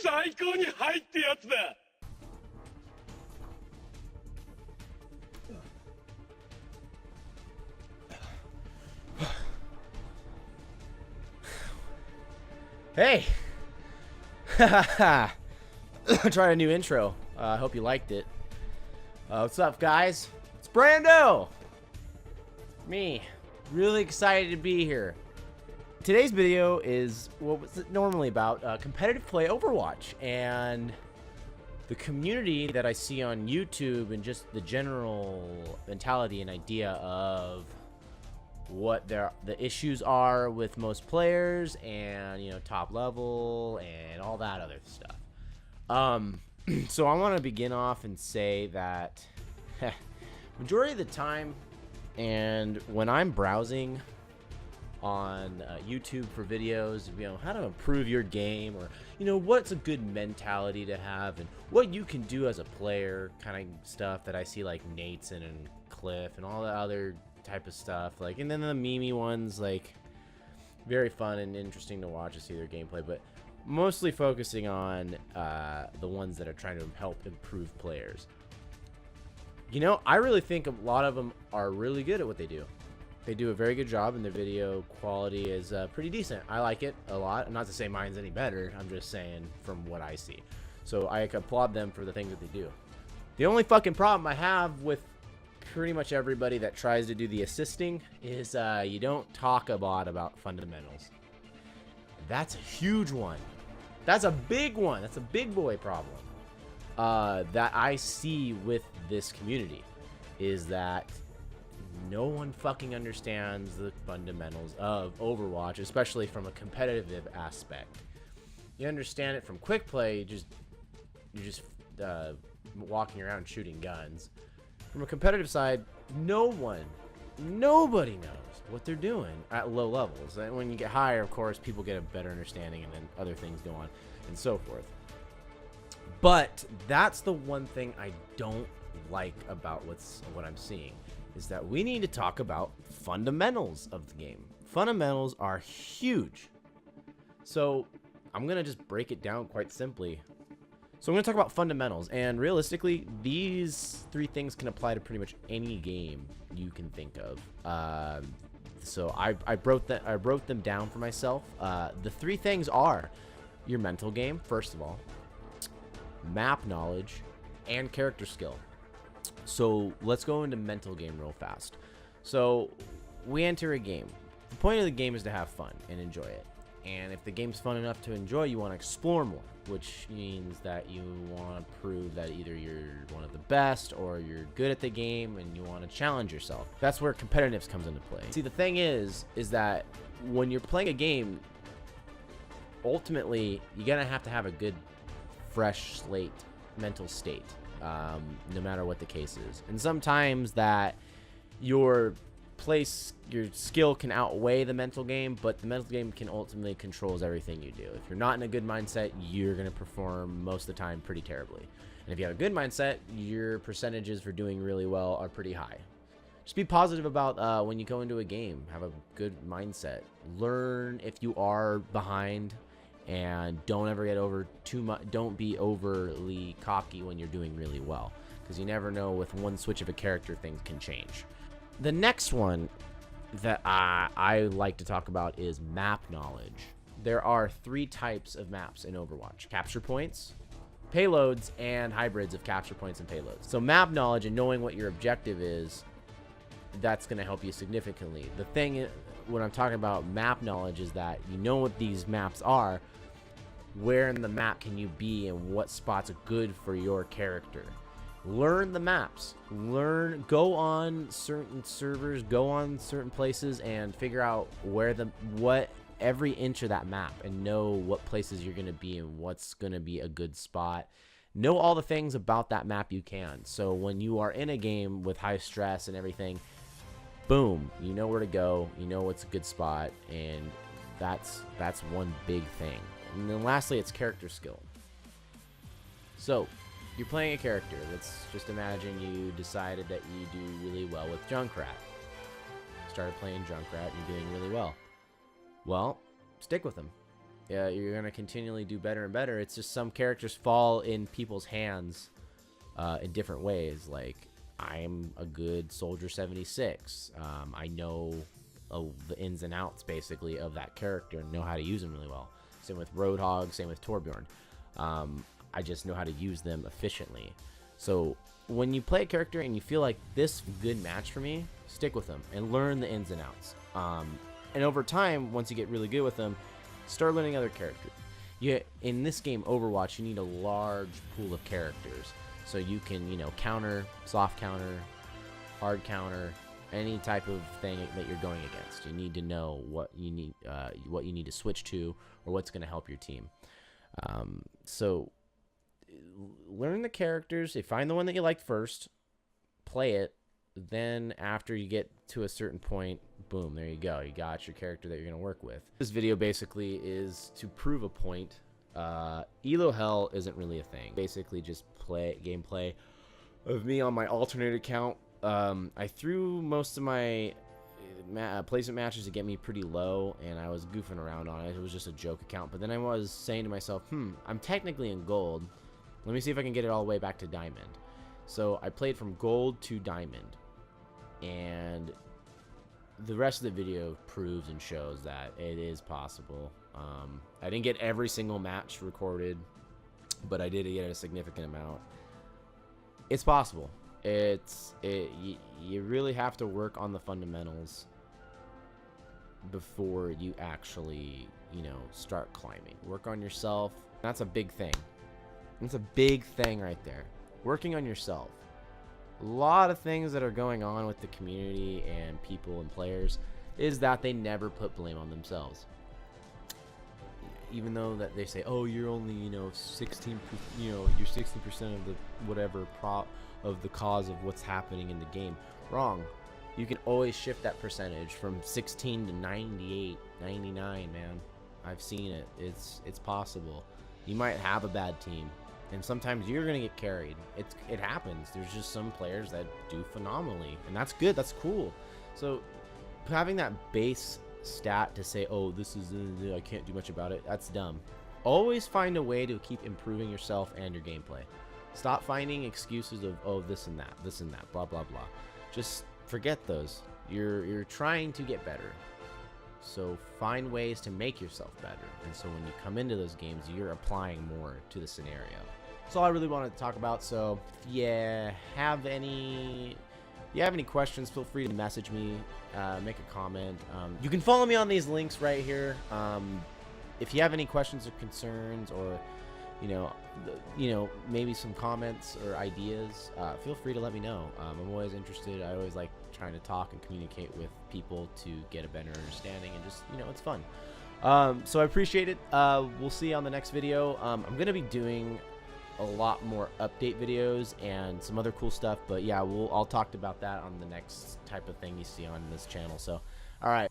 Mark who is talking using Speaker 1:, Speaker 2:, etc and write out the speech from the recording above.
Speaker 1: 最高に入ってやつだ。
Speaker 2: Hey! Try a new intro. I hope you liked it. What's up, guys? It's Brando! Me. Really excited to be here. Today's video is what was normally about competitive play Overwatch and the community that I see on YouTube and just the general mentality and idea of what the issues are with most players and, you know, top level and all that other stuff. So I want to begin off and say that majority of the time, and when I'm browsing on YouTube for videos, you know, how to improve your game, or, you know, what's a good mentality to have and what you can do as a player kind of stuff that I see like Nateson and Cliff and all the other type of stuff, like, and then the meme ones, like, very fun and interesting to watch to see their gameplay, but mostly focusing on the ones that are trying to help improve players. You know, I really think a lot of them are really good at what they do. They do a very good job, and their video quality is pretty decent. I like it a lot. Not to say mine's any better, I'm just saying from what I see. So I applaud them for the things that they do. The only fucking problem I have with pretty much everybody that tries to do the assisting is you don't talk a lot about fundamentals. That's a huge one. That's a big one. That's a big boy problem that I see with this community, is that no one fucking understands the fundamentals of Overwatch, especially from a competitive aspect. You understand it from quick play, you're just walking around shooting guns. From a competitive side, nobody knows what they're doing at low levels. And when you get higher, of course, people get a better understanding, and then other things go on and so forth. But that's the one thing I don't like about what I'm seeing, is that we need to talk about fundamentals of the game. Fundamentals are huge. So I'm going to just break it down quite simply. So I'm going to talk about fundamentals, and realistically, these three things can apply to pretty much any game you can think of. So I wrote them down for myself. The three things are your mental game, first of all, map knowledge, and character skill. So let's go into mental game real fast. So we enter a game. The point of the game is to have fun and enjoy it. And if the game's fun enough to enjoy, you want to explore more, which means that you want to prove that either you're one of the best or you're good at the game and you want to challenge yourself. That's where competitiveness comes into play. See, the thing is that when you're playing a game, ultimately, you're going to have a good, fresh slate, mental state, no matter what the case is. And sometimes that your skill can outweigh the mental game, but the mental game can ultimately controls everything you do. If you're not in a good mindset, you're going to perform most of the time pretty terribly. And if you have a good mindset, your percentages for doing really well are pretty high. Just be positive about when you go into a game. Have a good mindset. Learn if you are behind, and don't ever get over too much. Don't be overly cocky when you're doing really well, because you never know, with one switch of a character, things can change. The next one that I like to talk about is map knowledge. There are three types of maps in Overwatch: capture points, payloads, and hybrids of capture points and payloads. So map knowledge and knowing what your objective is, that's going to help you significantly. The thing when I'm talking about map knowledge is that you know what these maps are, where in the map can you be, and what spots are good for your character. Learn the maps. Go on certain servers, go on certain places, and figure out what every inch of that map, and know what places you're going to be and what's going to be a good spot. Know all the things about that map you can. So when you are in a game with high stress and everything, boom, you know where to go, you know what's a good spot, and that's one big thing. And then lastly, it's character skill. So you're playing a character. Let's just imagine you decided that you do really well with Junkrat. Started playing Junkrat and you're doing really well. Well, stick with him. you're gonna continually do better and better. It's just some characters fall in people's hands in different ways. Like, I'm a good Soldier 76. I know the ins and outs basically of that character and know how to use them really well. Same with Roadhog, same with Torbjorn. I just know how to use them efficiently. So when you play a character and you feel like this good match for me, stick with them and learn the ins and outs. And over time, once you get really good with them, start learning other characters. In this game, Overwatch, you need a large pool of characters. So you can, counter, soft counter, hard counter, any type of thing that you're going against. You need to know what you need to switch to, or what's going to help your team. So learn the characters. Find the one that you liked first, play it. Then after you get to a certain point, boom, there you go. You got your character that you're going to work with. This video basically is to prove a point. Elo Hell isn't really a thing. Basically just gameplay of me on my alternate account. I threw most of my placement matches to get me pretty low, and I was goofing around on it. It was just a joke account. But then I was saying to myself, I'm technically in gold. Let me see if I can get it all the way back to diamond. So I played from gold to diamond, and the rest of the video proves and shows that it is possible. I didn't get every single match recorded, but I did get a significant amount. It's possible. You really have to work on the fundamentals before you actually, start climbing. Work on yourself. That's a big thing. That's a big thing right there. Working on yourself. A lot of things that are going on with the community and people and players is that they never put blame on themselves. Even though that they say, oh, you're only 16, you're 16% of the whatever of the cause of what's happening in the game. Wrong. You can always shift that percentage from 16 to 98, 99, man. I've seen it. It's possible. You might have a bad team, and sometimes you're gonna get carried. It happens. There's just some players that do phenomenally, and that's good. That's cool. So having that base stat to say, oh, this is I can't do much about it, that's dumb. Always find a way to keep improving yourself and your gameplay. Stop finding excuses of, oh, this and that, blah blah blah. Just forget those. You're trying to get better, so find ways to make yourself better. And so when you come into those games, you're applying more to the scenario. That's all I really wanted to talk about. So if you have any questions, feel free to message me, make a comment. You can follow me on these links right here. If you have any questions or concerns, or maybe some comments or ideas, feel free to let me know. I'm always interested. I always like trying to talk and communicate with people to get a better understanding, and just, it's fun. So I appreciate it. We'll see you on the next video. I'm gonna be doing a lot more update videos and some other cool stuff, but yeah, I'll talk about that on the next type of thing you see on this channel. So all right.